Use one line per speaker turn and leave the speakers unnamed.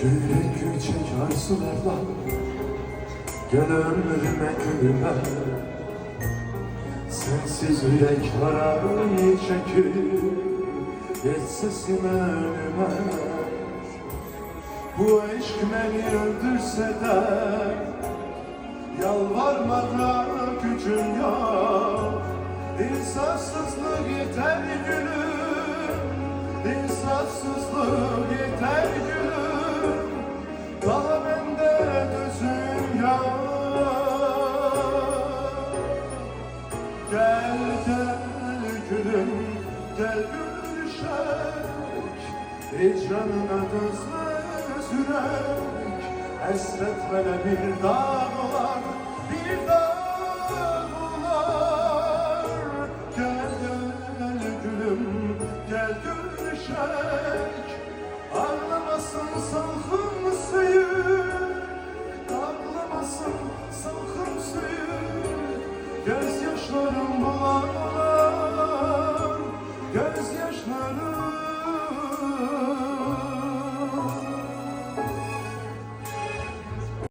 Gül gül çeker sulardan, gel ömrüme gülme. Sensiz yürek harayı çekir, geç sesime önüme. Bu aşk beni öldürse de yalvarmada gücüm yok. İnsafsızlık yeter gülüm, insafsızlık yeter gülüm. Daha bende gözüm yok. Gel gel gülüm, gel gülüşek. Hicranına gözler sürek, hasret vere bir dağ olan